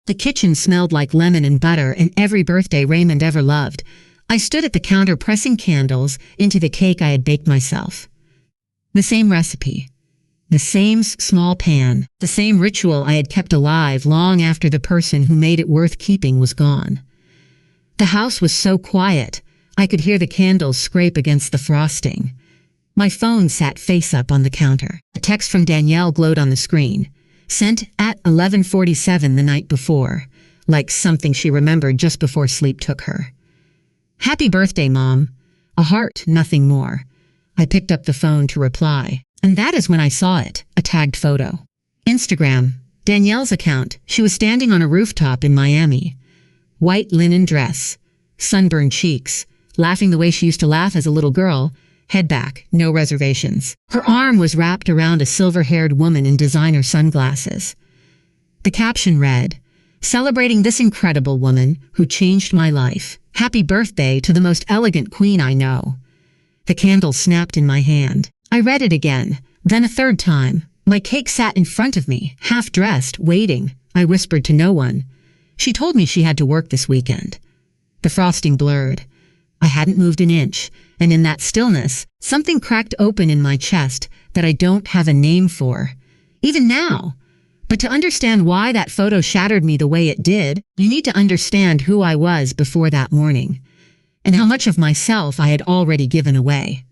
The kitchen smelled like lemon and butter and every birthday Raymond ever loved. I stood at the counter pressing candles into the cake I had baked myself. The same recipe. The same small pan. The same ritual I had kept alive long after the person who made it worth keeping was gone. The house was so quiet, I could hear the candles scrape against the frosting. My phone sat face up on the counter. A text from Danielle glowed on the screen, sent at 11:47 the night before, like something she remembered just before sleep took her. "Happy birthday, Mom." A heart, nothing more. I picked up the phone to reply, and that is when I saw it, a tagged photo. Instagram, Danielle's account. She was standing on a rooftop in Miami. White linen dress, sunburned cheeks, laughing the way she used to laugh as a little girl, head back, no reservations. Her arm was wrapped around a silver-haired woman in designer sunglasses. The caption read, "Celebrating this incredible woman who changed my life. Happy birthday to the most elegant queen I know." The candle snapped in my hand. I read it again, then a third time. My cake sat in front of me, half-dressed, waiting. I whispered to no one. She told me she had to work this weekend. The frosting blurred. I hadn't moved an inch, and in that stillness, something cracked open in my chest that I don't have a name for, even now. But to understand why that photo shattered me the way it did, you need to understand who I was before that morning, and how much of myself I had already given away.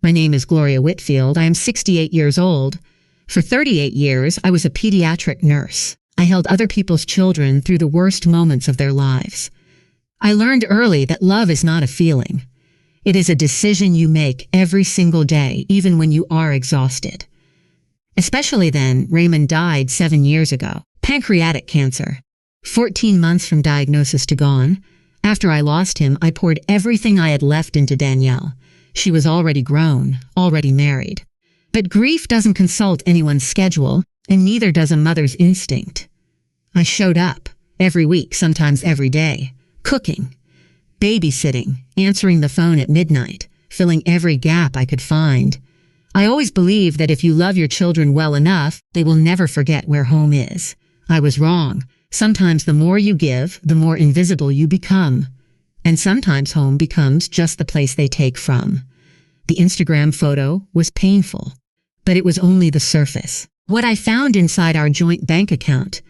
My name is Gloria Whitfield. I am 68 years old. For 38 years, I was a pediatric nurse. I held other people's children through the worst moments of their lives. I learned early that love is not a feeling. It is a decision you make every single day, even when you are exhausted. Especially then, Raymond died 7 years ago. Pancreatic cancer. 14 months from diagnosis to gone. After I lost him, I poured everything I had left into Danielle. She was already grown, already married. But grief doesn't consult anyone's schedule, and neither does a mother's instinct. I showed up, every week, sometimes every day, cooking, babysitting, answering the phone at midnight, filling every gap I could find. I always believed that if you love your children well enough, they will never forget where home is. I was wrong. Sometimes the more you give, the more invisible you become. And sometimes home becomes just the place they take from. The Instagram photo was painful, but it was only the surface. What I found inside our joint bank account,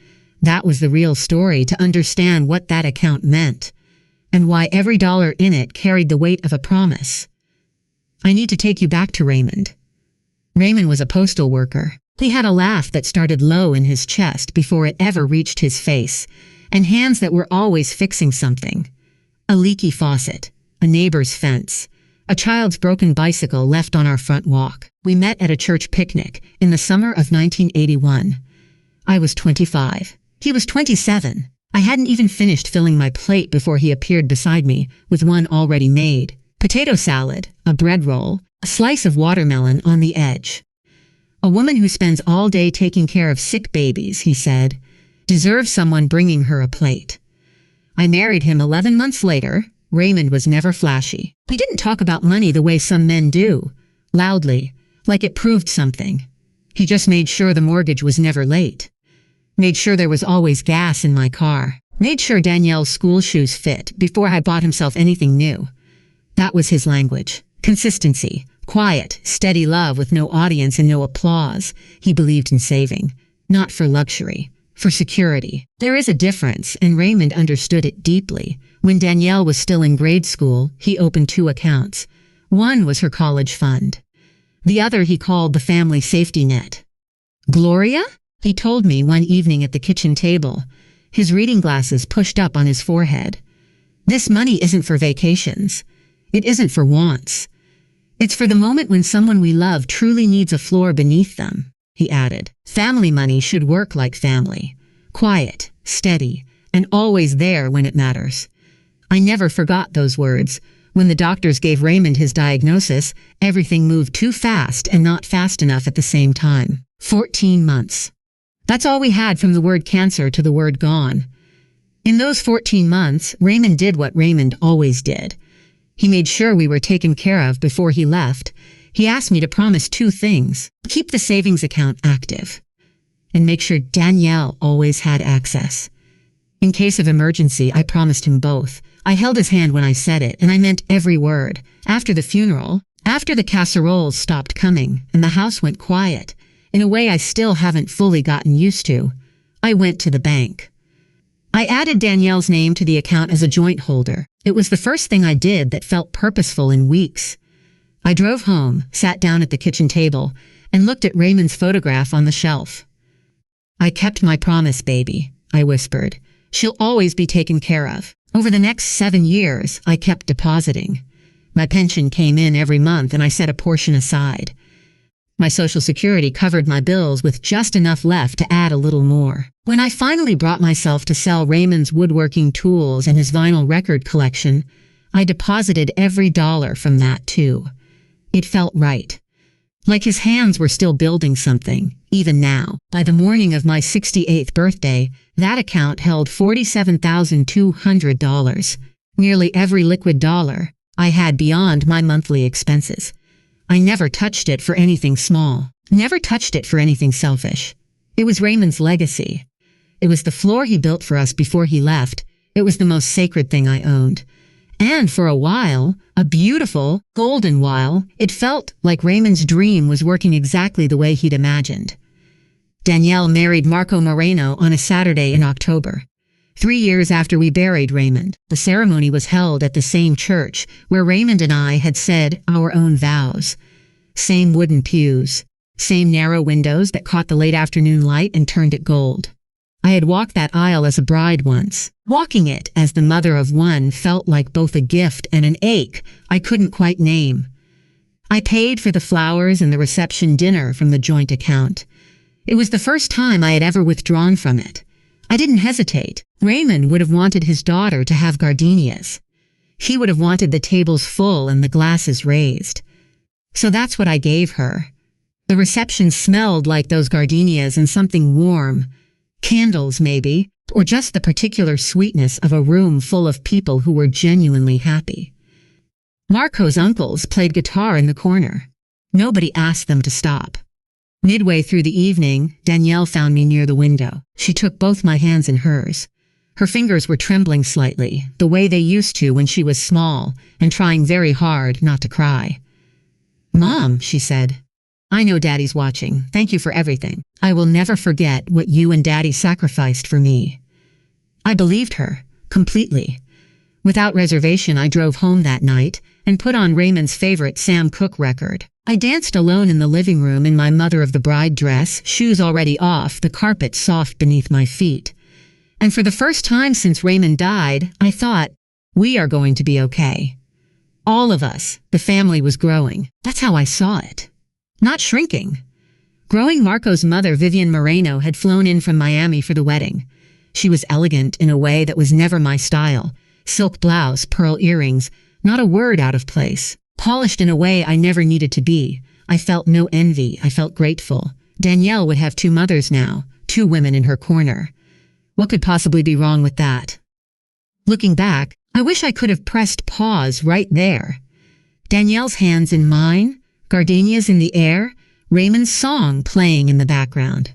that was the real story, to understand what that account meant, and why every dollar in it carried the weight of a promise. I need to take you back to Raymond. Raymond was a postal worker. He had a laugh that started low in his chest before it ever reached his face, and hands that were always fixing something. A leaky faucet, a neighbor's fence, a child's broken bicycle left on our front walk. We met at a church picnic in the summer of 1981. I was 25. He was 27. I hadn't even finished filling my plate before he appeared beside me with one already made. Potato salad, a bread roll, a slice of watermelon on the edge. "A woman who spends all day taking care of sick babies," he said, "deserves someone bringing her a plate." I married him 11 months later. Raymond was never flashy. We didn't talk about money the way some men do, loudly, like it proved something. He just made sure the mortgage was never late. Made sure there was always gas in my car. Made sure Danielle's school shoes fit before I bought himself anything new. That was his language. Consistency. Quiet, steady love with no audience and no applause. He believed in saving. Not for luxury. For security. There is a difference, and Raymond understood it deeply. When Danielle was still in grade school, he opened 2 accounts. One was her college fund. The other he called the family safety net. "Gloria?" he told me one evening at the kitchen table, his reading glasses pushed up on his forehead. "This money isn't for vacations. It isn't for wants. It's for the moment when someone we love truly needs a floor beneath them," he added. "Family money should work like family. Quiet, steady, and always there when it matters." I never forgot those words. When the doctors gave Raymond his diagnosis, everything moved too fast and not fast enough at the same time. 14 months. That's all we had from the word cancer to the word gone. In those 14 months, Raymond did what Raymond always did. He made sure we were taken care of before he left. He asked me to promise 2 things. Keep the savings account active. And make sure Danielle always had access. In case of emergency, I promised him both. I held his hand when I said it, and I meant every word. After the funeral, after the casseroles stopped coming, and the house went quiet, in a way I still haven't fully gotten used to, I went to the bank. I added Danielle's name to the account as a joint holder. It was the first thing I did that felt purposeful in weeks. I drove home, sat down at the kitchen table, and looked at Raymond's photograph on the shelf. "I kept my promise, baby," I whispered. "She'll always be taken care of." Over the next 7 years, I kept depositing. My pension came in every month and I set a portion aside. My Social Security covered my bills with just enough left to add a little more. When I finally brought myself to sell Raymond's woodworking tools and his vinyl record collection, I deposited every dollar from that too. It felt right. Like his hands were still building something, even now. By the morning of my 68th birthday, that account held $47,200, nearly every liquid dollar I had beyond my monthly expenses. I never touched it for anything small, never touched it for anything selfish. It was Raymond's legacy. It was the floor he built for us before he left. It was the most sacred thing I owned. And for a while, a beautiful, golden while, it felt like Raymond's dream was working exactly the way he'd imagined. Danielle married Marco Moreno on a Saturday in October. 3 years after we buried Raymond, the ceremony was held at the same church where Raymond and I had said our own vows. Same wooden pews, same narrow windows that caught the late afternoon light and turned it gold. I had walked that aisle as a bride once. Walking it as the mother of one felt like both a gift and an ache I couldn't quite name. I paid for the flowers and the reception dinner from the joint account. It was the first time I had ever withdrawn from it. I didn't hesitate. Raymond would have wanted his daughter to have gardenias. He would have wanted the tables full and the glasses raised. So that's what I gave her. The reception smelled like those gardenias and something warm. Candles, maybe, or just the particular sweetness of a room full of people who were genuinely happy. Marco's uncles played guitar in the corner. Nobody asked them to stop. Midway through the evening, Danielle found me near the window. She took both my hands in hers. Her fingers were trembling slightly, the way they used to when she was small, and trying very hard not to cry. "Mom," she said, "I know Daddy's watching. Thank you for everything. I will never forget what you and Daddy sacrificed for me." I believed her, completely. Without reservation, I drove home that night and put on Raymond's favorite Sam Cooke record. I danced alone in the living room in my mother of the bride dress, shoes already off, the carpet soft beneath my feet. And for the first time since Raymond died, I thought, we are going to be okay. All of us, the family was growing. That's how I saw it. Not shrinking. Growing. Marco's mother, Vivian Moreno, had flown in from Miami for the wedding. She was elegant in a way that was never my style. Silk blouse, pearl earrings, not a word out of place. Polished in a way I never needed to be. I felt no envy. I felt grateful. Danielle would have 2 mothers now, 2 women in her corner. What could possibly be wrong with that? Looking back, I wish I could have pressed pause right there. Danielle's hands in mine, gardenias in the air, Raymond's song playing in the background.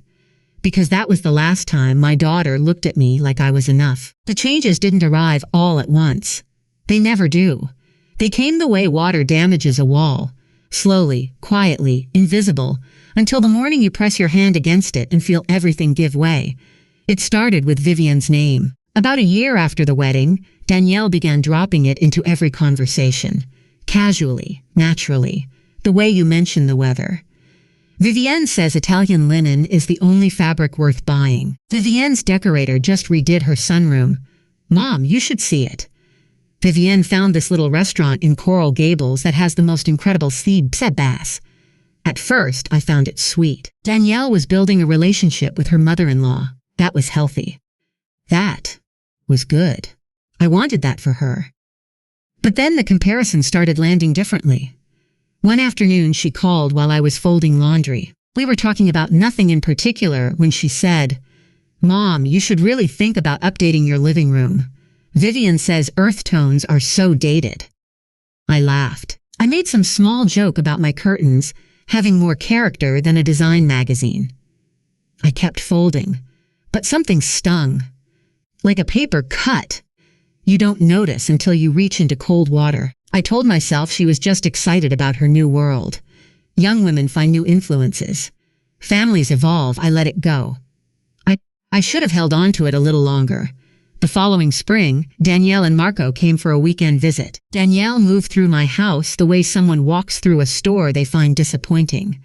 Because that was the last time my daughter looked at me like I was enough. The changes didn't arrive all at once. They never do. They came the way water damages a wall, slowly, quietly, invisible, until the morning you press your hand against it and feel everything give way. It started with Vivian's name. About a year after the wedding, Danielle began dropping it into every conversation. Casually, naturally, the way you mention the weather. Vivienne says Italian linen is the only fabric worth buying. Vivienne's decorator just redid her sunroom. Mom, you should see it. Vivienne found this little restaurant in Coral Gables that has the most incredible bass. At first, I found it sweet. Danielle was building a relationship with her mother-in-law. That was healthy. That was good. I wanted that for her. But then the comparison started landing differently. One afternoon, she called while I was folding laundry. We were talking about nothing in particular when she said, "Mom, you should really think about updating your living room. Vivian says earth tones are so dated." I laughed. I made some small joke about my curtains having more character than a design magazine. I kept folding, but something stung. like a paper cut. You don't notice until you reach into cold water. I told myself she was just excited about her new world. Young women find new influences. Families evolve, I let it go. I should have held on to it a little longer. The following spring, Danielle and Marco came for a weekend visit. Danielle moved through my house the way someone walks through a store they find disappointing.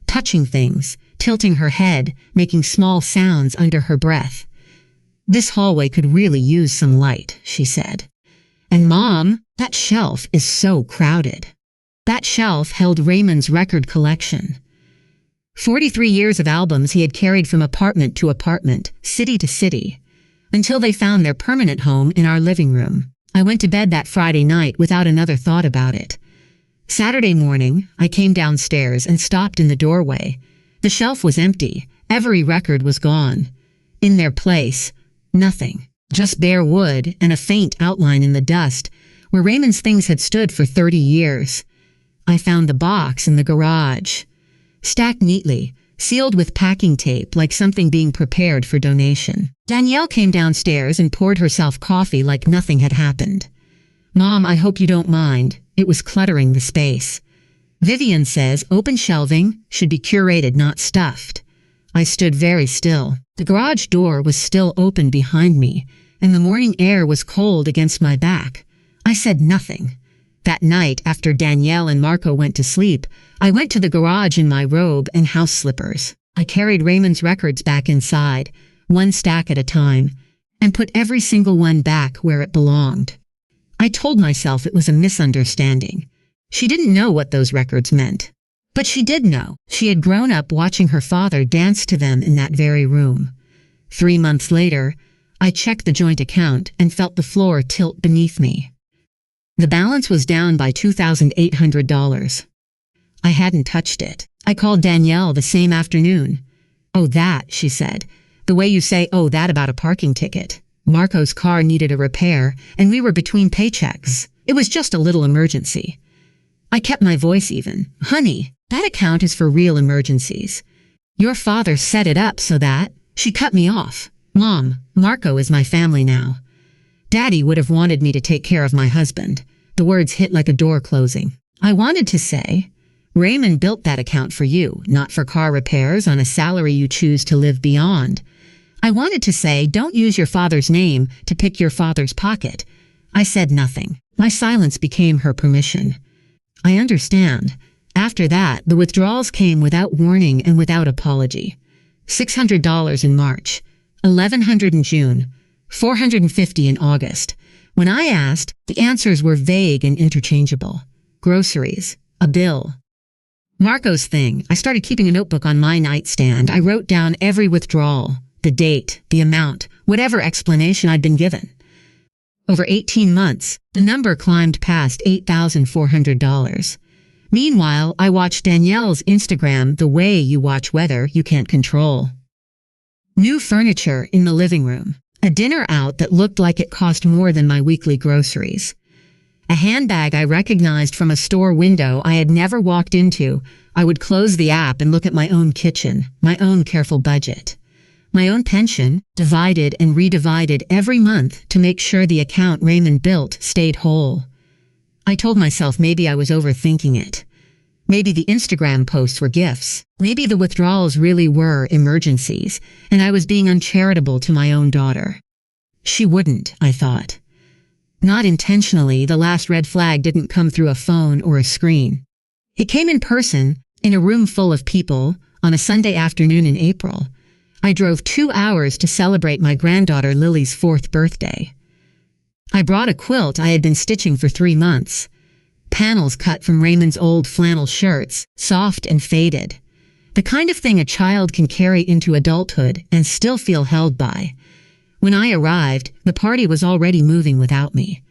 Touching things, tilting her head, making small sounds under her breath. "This hallway could really use some light," she said. "And Mom, that shelf is so crowded." That shelf held Raymond's record collection. 43 years of albums he had carried from apartment to apartment, city to city, until they found their permanent home in our living room. I went to bed that Friday night without another thought about it. Saturday morning, I came downstairs and stopped in the doorway. The shelf was empty. Every record was gone. In their place, nothing. Just bare wood and a faint outline in the dust, where Raymond's things had stood for 30 years. I found the box in the garage, stacked neatly, sealed with packing tape like something being prepared for donation. Danielle came downstairs and poured herself coffee like nothing had happened. "Mom, I hope you don't mind. It was cluttering the space. Vivian says open shelving should be curated, not stuffed." I stood very still. The garage door was still open behind me, and the morning air was cold against my back. I said nothing. That night, after Danielle and Marco went to sleep, I went to the garage in my robe and house slippers. I carried Raymond's records back inside, one stack at a time, and put every single one back where it belonged. I told myself it was a misunderstanding. She didn't know what those records meant. But she did know. She had grown up watching her father dance to them in that very room. 3 months later, I checked the joint account and felt the floor tilt beneath me. The balance was down by $2,800. I hadn't touched it. I called Danielle the same afternoon. "Oh, that," she said. "The way you say, oh, that about a parking ticket. Marco's car needed a repair, and we were between paychecks. It was just a little emergency." I kept my voice even. "Honey, that account is for real emergencies. Your father set it up so that..." She cut me off. "Mom, Marco is my family now. Daddy would have wanted me to take care of my husband." The words hit like a door closing. I wanted to say, "Raymond built that account for you, not for car repairs on a salary you choose to live beyond." I wanted to say, "Don't use your father's name to pick your father's pocket." I said nothing. My silence became her permission. I understand. After that, the withdrawals came without warning and without apology. $600 in March, $1,100 in June, $450 in August. When I asked, the answers were vague and interchangeable. Groceries, a bill. Marco's thing. I started keeping a notebook on my nightstand. I wrote down every withdrawal, the date, the amount, whatever explanation I'd been given. Over 18 months, the number climbed past $8,400. Meanwhile, I watched Danielle's Instagram the way you watch weather you can't control. New furniture in the living room. A dinner out that looked like it cost more than my weekly groceries. A handbag I recognized from a store window I had never walked into. I would close the app and look at my own kitchen, my own careful budget. My own pension, divided and redivided every month to make sure the account Raymond built stayed whole. I told myself maybe I was overthinking it. Maybe the Instagram posts were gifts. Maybe the withdrawals really were emergencies, and I was being uncharitable to my own daughter. She wouldn't, I thought. Not intentionally, the last red flag didn't come through a phone or a screen. It came in person, in a room full of people, on a Sunday afternoon in April. I drove 2 hours to celebrate my granddaughter Lily's 4th birthday. I brought a quilt I had been stitching for 3 months. Panels cut from Raymond's old flannel shirts, soft and faded. The kind of thing a child can carry into adulthood and still feel held by. When I arrived, the party was already moving without me.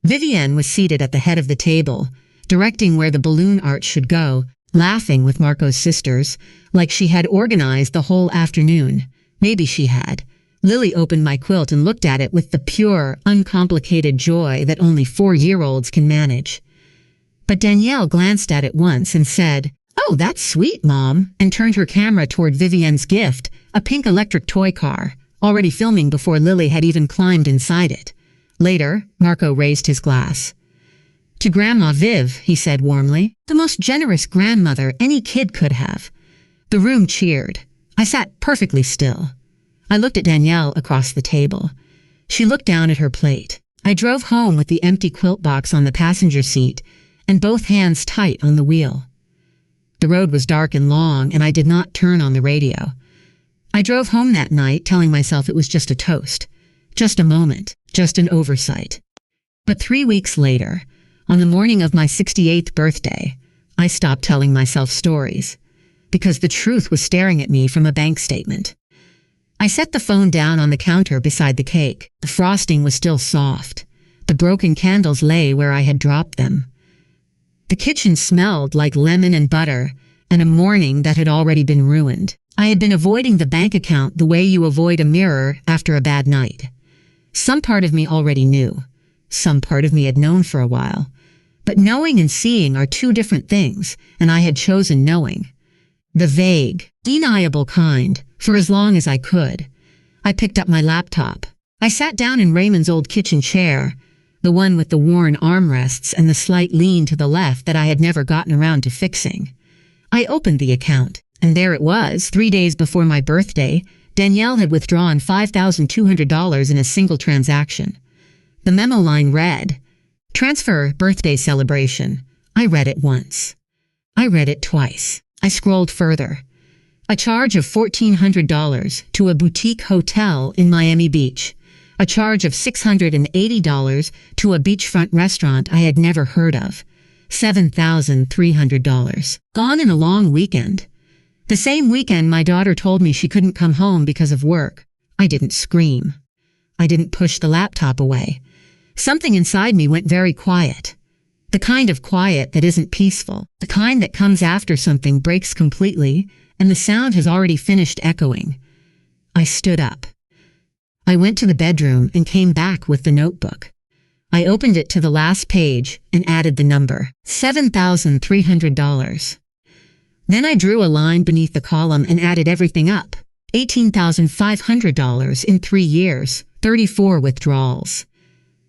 Vivienne was seated at the head of the table, directing where the balloon art should go, laughing with Marco's sisters, like she had organized the whole afternoon. Maybe she had. Lily opened my quilt and looked at it with the pure, uncomplicated joy that only 4-year-olds can manage. But Danielle glanced at it once and said, "Oh, that's sweet, Mom," and turned her camera toward Vivienne's gift, a pink electric toy car, already filming before Lily had even climbed inside it. Later, Marco raised his glass. "To Grandma Viv," he said warmly. "The most generous grandmother any kid could have." The room cheered. I sat perfectly still. I looked at Danielle across the table. She looked down at her plate. I drove home with the empty quilt box on the passenger seat and both hands tight on the wheel. The road was dark and long, and I did not turn on the radio. I drove home that night telling myself it was just a toast, just a moment, just an oversight. But 3 weeks later, on the morning of my 68th birthday, I stopped telling myself stories, because the truth was staring at me from a bank statement. I set the phone down on the counter beside the cake. The frosting was still soft. The broken candles lay where I had dropped them. The kitchen smelled like lemon and butter and a morning that had already been ruined. I had been avoiding the bank account the way you avoid a mirror after a bad night. Some part of me already knew. Some part of me had known for a while. But knowing and seeing are two different things, and I had chosen knowing. The vague, deniable kind, for as long as I could. I picked up my laptop. I sat down in Raymond's old kitchen chair, the one with the worn armrests and the slight lean to the left that I had never gotten around to fixing. I opened the account, and there it was, 3 days before my birthday. Danielle had withdrawn $5,200 in a single transaction. The memo line read, "Transfer birthday celebration." I read it once. I read it twice. I scrolled further. A charge of $1,400 to a boutique hotel in Miami Beach. A charge of $680 to a beachfront restaurant I had never heard of. $7,300. Gone in a long weekend. The same weekend my daughter told me she couldn't come home because of work. I didn't scream. I didn't push the laptop away. Something inside me went very quiet. The kind of quiet that isn't peaceful. The kind that comes after something breaks completely and the sound has already finished echoing. I stood up. I went to the bedroom and came back with the notebook. I opened it to the last page and added the number, $7,300. Then I drew a line beneath the column and added everything up. $18,500 in 3 years, 34 withdrawals.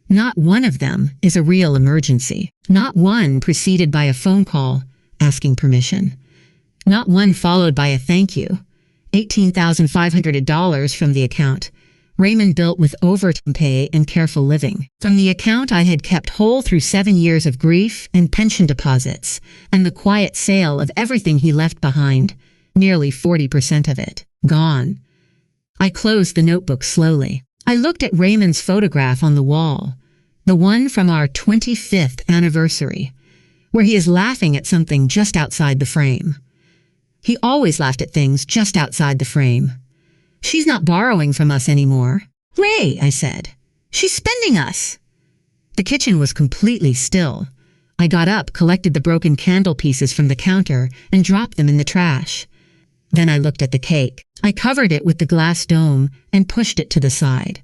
Not one of them is a real emergency. Not one preceded by a phone call asking permission. Not one followed by a thank you. $18,500 from the account. Raymond built with overtime pay and careful living. From the account I had kept whole through 7 years of grief and pension deposits, and the quiet sale of everything he left behind, nearly 40% of it, gone. I closed the notebook slowly. I looked at Raymond's photograph on the wall, the one from our 25th anniversary, where he is laughing at something just outside the frame. He always laughed at things just outside the frame. "She's not borrowing from us anymore." "Ray," I said. "She's spending us." The kitchen was completely still. I got up, collected the broken candle pieces from the counter, and dropped them in the trash. Then I looked at the cake. I covered it with the glass dome and pushed it to the side.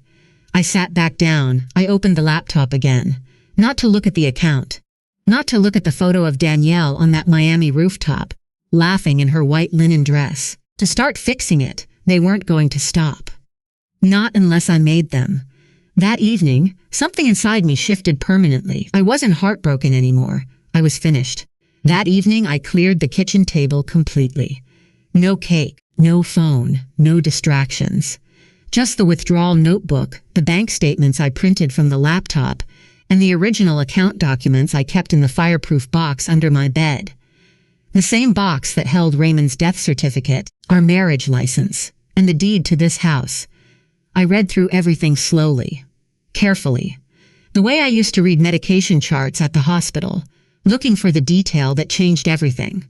I sat back down. I opened the laptop again. Not to look at the account. Not to look at the photo of Danielle on that Miami rooftop, laughing in her white linen dress. To start fixing it. They weren't going to stop. Not unless I made them. That evening, something inside me shifted permanently. I wasn't heartbroken anymore. I was finished. That evening, I cleared the kitchen table completely. No cake, no phone, no distractions. Just the withdrawal notebook, the bank statements I printed from the laptop, and the original account documents I kept in the fireproof box under my bed. The same box that held Raymond's death certificate, our marriage license, and the deed to this house. I read through everything slowly, carefully, the way I used to read medication charts at the hospital, looking for the detail that changed everything.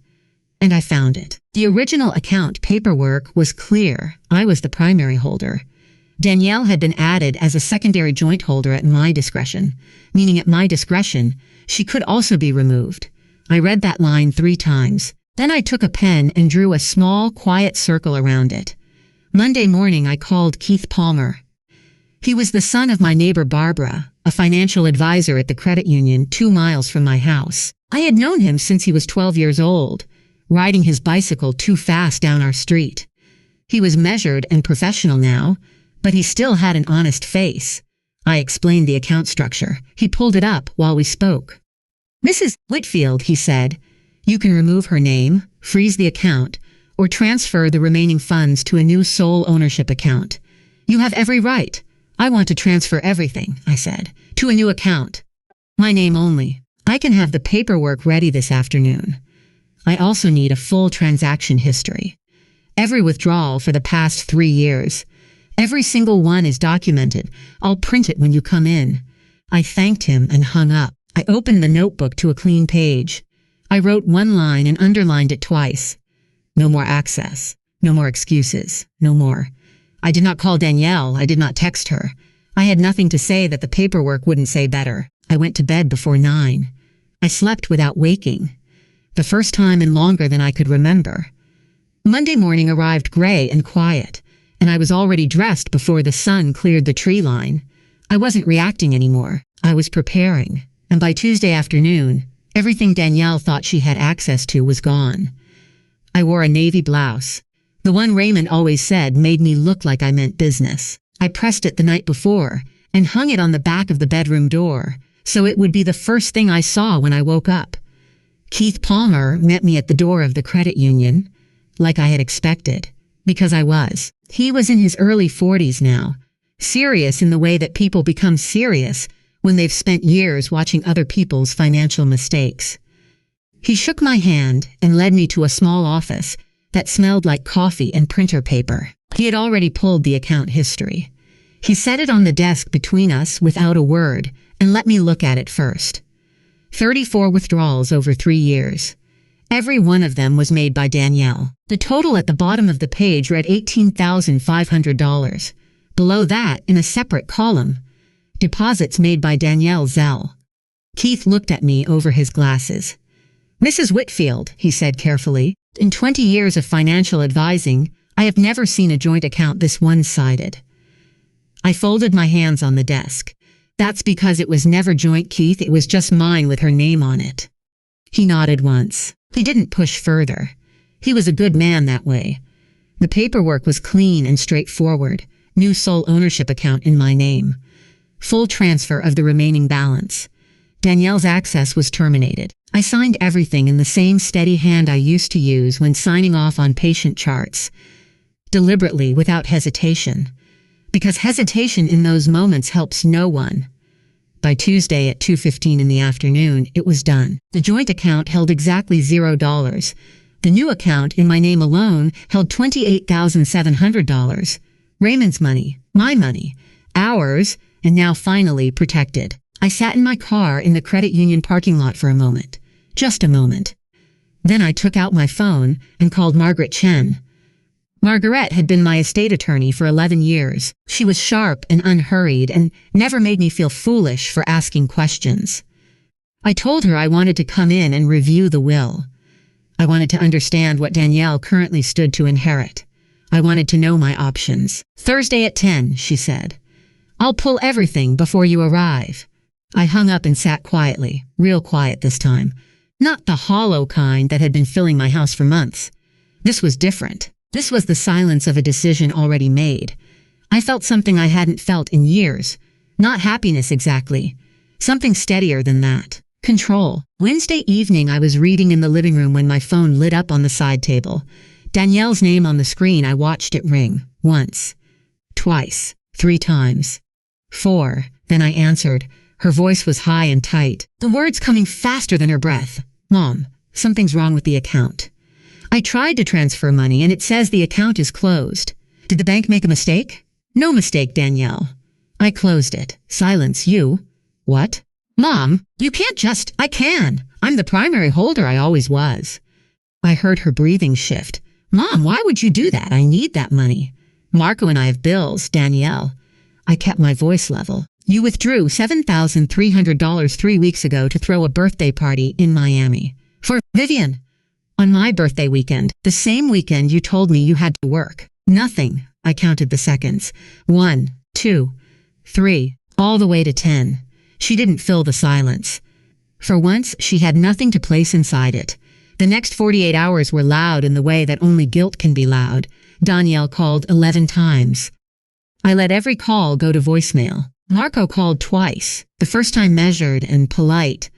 And I found it. The original account paperwork was clear. I was the primary holder. Danielle had been added as a secondary joint holder at my discretion, meaning at my discretion, she could also be removed. I read that line 3 times. Then I took a pen and drew a small, quiet circle around it. Monday morning, I called Keith Palmer. He was the son of my neighbor Barbara, a financial advisor at the credit union 2 miles from my house. I had known him since he was 12 years old, riding his bicycle too fast down our street. He was measured and professional now, But he still had an honest face. I explained the account structure. He pulled it up while we spoke. "Mrs. Whitfield," he said, "you can remove her name, freeze the account, or transfer the remaining funds to a new sole ownership account. You have every right." "I want to transfer everything," I said, "to a new account. My name only. I can have the paperwork ready this afternoon. I also need a full transaction history. Every withdrawal for the past 3 years. Every single one is documented. I'll print it when you come in." I thanked him and hung up. I opened the notebook to a clean page. I wrote one line and underlined it twice. No more access. No more excuses. No more. I did not call Danielle. I did not text her. I had nothing to say that the paperwork wouldn't say better. I went to bed before 9. I slept without waking. The first time in longer than I could remember. Monday morning arrived gray and quiet, and I was already dressed before the sun cleared the tree line. I wasn't reacting anymore. I was preparing. And by Tuesday afternoon, everything Danielle thought she had access to was gone. I wore a navy blouse. The one Raymond always said made me look like I meant business. I pressed it the night before and hung it on the back of the bedroom door, so it would be the first thing I saw when I woke up. Keith Palmer met me at the door of the credit union, like I had expected, because I was. He was in his early 40s now, serious in the way that people become serious when they've spent years watching other people's financial mistakes. He shook my hand and led me to a small office that smelled like coffee and printer paper. He had already pulled the account history. He set it on the desk between us without a word and let me look at it first. 34 withdrawals over 3 years. Every one of them was made by Danielle. The total at the bottom of the page read $18,500. Below that, in a separate column, deposits made by Danielle Zell. Keith looked at me over his glasses. "Mrs. Whitfield," he said carefully, "in 20 years of financial advising, I have never seen a joint account this one-sided." I folded my hands on the desk. "That's because it was never joint, Keith. It was just mine with her name on it." He nodded once. He didn't push further. He was a good man that way. The paperwork was clean and straightforward. New sole ownership account in my name. Full transfer of the remaining balance. Danielle's access was terminated. I signed everything in the same steady hand I used to use when signing off on patient charts. Deliberately, without hesitation. Because hesitation in those moments helps no one. By Tuesday at 2:15 in the afternoon, it was done. The joint account held exactly $0. The new account in my name alone held $28,700. Raymond's money, my money, ours, and now finally protected. I sat in my car in the credit union parking lot for a moment. Just a moment. Then I took out my phone and called Margaret Chen. Margaret had been my estate attorney for 11 years. She was sharp and unhurried and never made me feel foolish for asking questions. I told her I wanted to come in and review the will. I wanted to understand what Danielle currently stood to inherit. I wanted to know my options. "Thursday at 10, she said. "I'll pull everything before you arrive." I hung up and sat quietly, real quiet this time. Not the hollow kind that had been filling my house for months. This was different. This was the silence of a decision already made. I felt something I hadn't felt in years. Not happiness exactly. Something steadier than that. Control. Wednesday evening I was reading in the living room when my phone lit up on the side table. Danielle's name on the screen. I watched it ring. Once. Twice. 3 times. 4. Then I answered. Her voice was high and tight, the words coming faster than her breath. "Mom, something's wrong with the account. I tried to transfer money and it says the account is closed. Did the bank make a mistake?" "No mistake, Danielle." I closed it. Silence. "You?" "What?" "Mom, you can't just—" "I can. I'm the primary holder. I always was." I heard her breathing shift. "Mom, why would you do that? I need that money. Marco and I have bills, Danielle." I kept my voice level. "You withdrew $7,300 3 weeks ago to throw a birthday party in Miami. For Vivian. On my birthday weekend, the same weekend you told me you had to work. Nothing." I counted the seconds. 1, 2, 3, all the way to 10. She didn't fill the silence. For once, she had nothing to place inside it. The next 48 hours were loud in the way that only guilt can be loud. Danielle called 11 times. I let every call go to voicemail. Marco called twice, the first time measured and polite,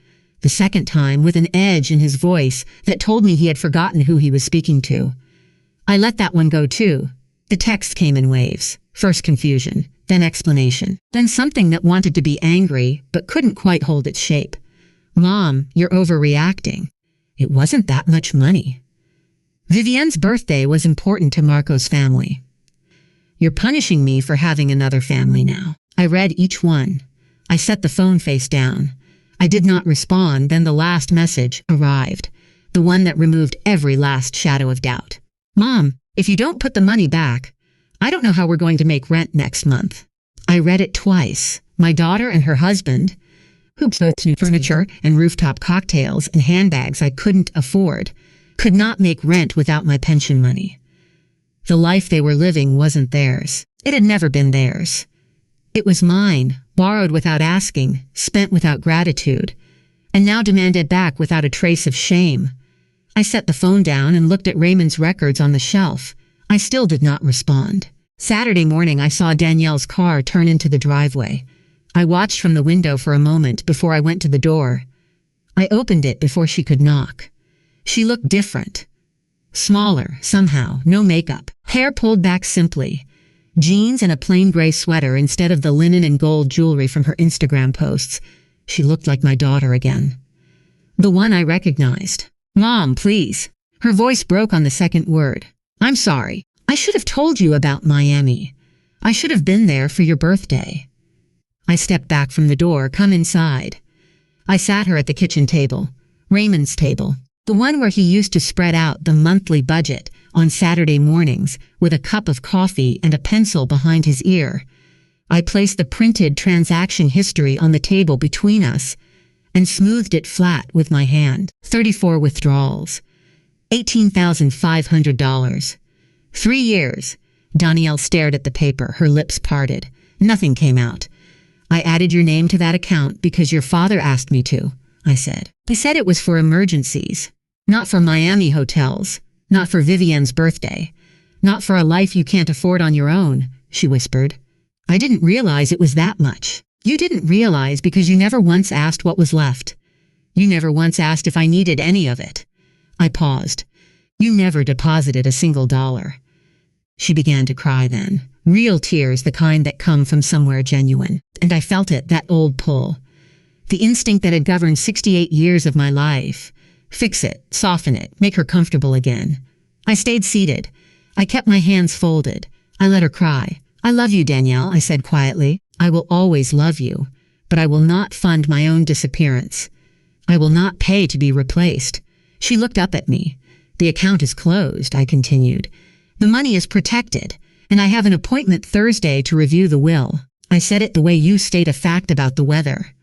the second time with an edge in his voice that told me he had forgotten who he was speaking to. I let that one go too. The text came in waves. First confusion, then explanation, then something that wanted to be angry but couldn't quite hold its shape. Mom, you're overreacting. It wasn't that much money. Vivienne's birthday was important to Marco's family. You're punishing me for having another family now. I read each one. I set the phone face down. I did not respond, then the last message arrived, the one that removed every last shadow of doubt. Mom, if you don't put the money back, I don't know how we're going to make rent next month. I read it twice. My daughter and her husband, who both knew furniture and rooftop cocktails and handbags I couldn't afford, could not make rent without my pension money. The life they were living wasn't theirs. It had never been theirs. It was mine, borrowed without asking, spent without gratitude, and now demanded back without a trace of shame. I set the phone down and looked at Raymond's records on the shelf. I still did not respond. Saturday morning, I saw Danielle's car turn into the driveway. I watched from the window for a moment before I went to the door. I opened it before she could knock. She looked different. Smaller, somehow, no makeup, hair pulled back simply, jeans and a plain gray sweater instead of the linen and gold jewelry from her Instagram posts. She looked like my daughter again. The one I recognized. Mom, please. Her voice broke on the second word. I'm sorry. I should have told you about Miami. I should have been there for your birthday. I stepped back from the door. Come inside. I sat her at the kitchen table, Raymond's table, the one where he used to spread out the monthly budget on Saturday mornings with a cup of coffee and a pencil behind his ear. I placed the printed transaction history on the table between us and smoothed it flat with my hand. 34 withdrawals. $18,500. 3 years. Danielle stared at the paper, her lips parted. Nothing came out. I added your name to that account because your father asked me to, I said. He said it was for emergencies, not for Miami hotels, not for Vivienne's birthday, not for a life you can't afford on your own, she whispered. I didn't realize it was that much. You didn't realize because you never once asked what was left. You never once asked if I needed any of it. I paused. You never deposited a single dollar. She began to cry then. Real tears, the kind that come from somewhere genuine. And I felt it, that old pull. The instinct that had governed 68 years of my life. Fix it, soften it, make her comfortable again. I stayed seated. I kept my hands folded. I let her cry. I love you, Danielle, I said quietly. I will always love you, but I will not fund my own disappearance. I will not pay to be replaced. She looked up at me. The account is closed, I continued. The money is protected, and I have an appointment Thursday to review the will. I said it the way you state a fact about the weather.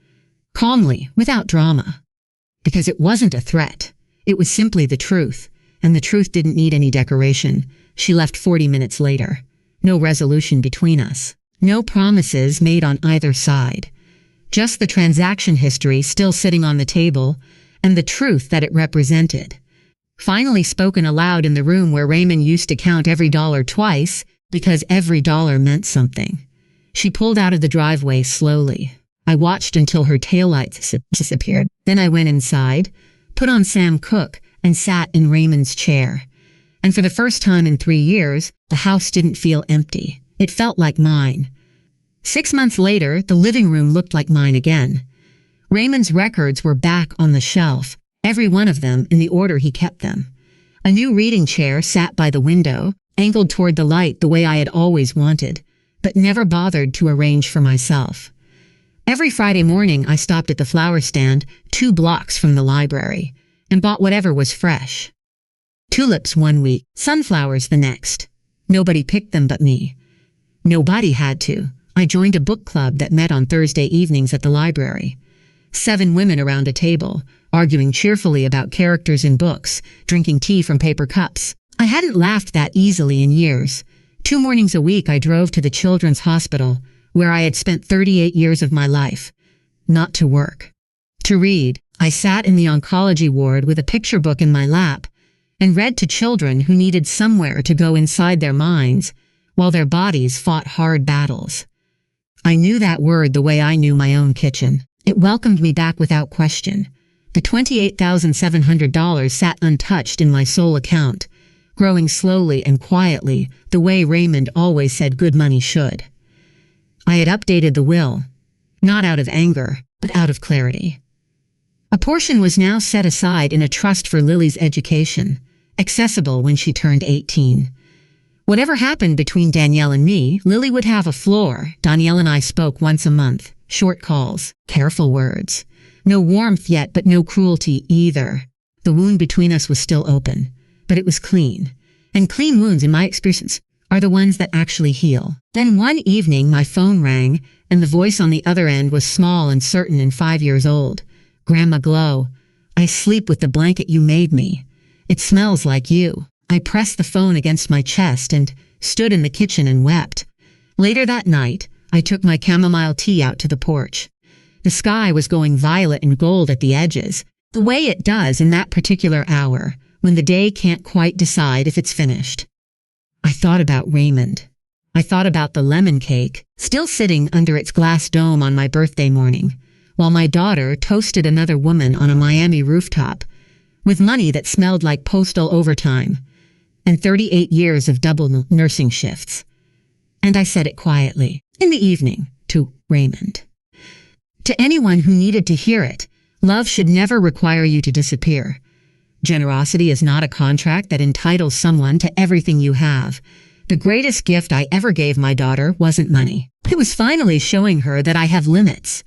Calmly, without drama. Because it wasn't a threat. It was simply the truth, and the truth didn't need any decoration. She left 40 minutes later. No resolution between us. No promises made on either side. Just the transaction history still sitting on the table, and the truth that it represented. Finally spoken aloud in the room where Raymond used to count every dollar twice, because every dollar meant something. She pulled out of the driveway slowly. I watched until her taillights disappeared. Then I went inside, put on Sam Cooke, and sat in Raymond's chair. And for the first time in 3 years, the house didn't feel empty. It felt like mine. 6 months later, the living room looked like mine again. Raymond's records were back on the shelf, every one of them in the order he kept them. A new reading chair sat by the window, angled toward the light the way I had always wanted, but never bothered to arrange for myself. Every Friday morning, I stopped at the flower stand 2 blocks from the library and bought whatever was fresh. Tulips 1 week, sunflowers the next. Nobody picked them but me. Nobody had to. I joined a book club that met on Thursday evenings at the library. 7 women around a table, arguing cheerfully about characters in books, drinking tea from paper cups. I hadn't laughed that easily in years. 2 mornings a week I drove to the Children's Hospital, where I had spent 38 years of my life. Not to work. To read. I sat in the oncology ward with a picture book in my lap and read to children who needed somewhere to go inside their minds while their bodies fought hard battles. I knew that word the way I knew my own kitchen. It welcomed me back without question. The $28,700 sat untouched in my sole account, growing slowly and quietly, the way Raymond always said good money should. I had updated the will, not out of anger, but out of clarity. A portion was now set aside in a trust for Lily's education, accessible when she turned 18. Whatever happened between Danielle and me, Lily would have a floor. Danielle and I spoke once a month, short calls, careful words. No warmth yet, but no cruelty either. The wound between us was still open, but it was clean. And clean wounds, in my experience, are the ones that actually heal. Then one evening, my phone rang, and the voice on the other end was small and certain and 5 years old. Grandma Glow, I sleep with the blanket you made me. It smells like you. I pressed the phone against my chest and stood in the kitchen and wept. Later that night, I took my chamomile tea out to the porch. The sky was going violet and gold at the edges, the way it does in that particular hour, when the day can't quite decide if it's finished. I thought about Raymond. I thought about the lemon cake, still sitting under its glass dome on my birthday morning, while my daughter toasted another woman on a Miami rooftop, with money that smelled like postal overtime, and 38 years of double nursing shifts. And I said it quietly, in the evening, to Raymond. To anyone who needed to hear it, love should never require you to disappear. Generosity is not a contract that entitles someone to everything you have. The greatest gift I ever gave my daughter wasn't money. It was finally showing her that I have limits.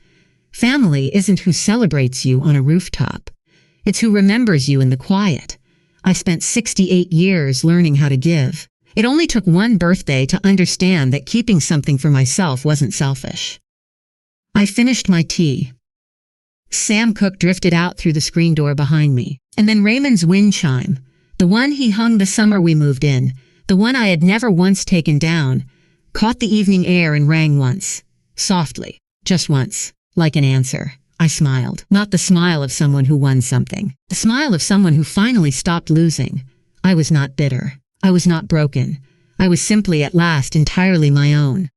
Family isn't who celebrates you on a rooftop. It's who remembers you in the quiet. I spent 68 years learning how to give. It only took one birthday to understand that keeping something for myself wasn't selfish. I finished my tea. Sam Cooke drifted out through the screen door behind me, and then Raymond's wind chime, the one he hung the summer we moved in, the one I had never once taken down, caught the evening air and rang once, softly, just once, like an answer. I smiled, not the smile of someone who won something, the smile of someone who finally stopped losing. I was not bitter. I was not broken. I was simply at last entirely my own.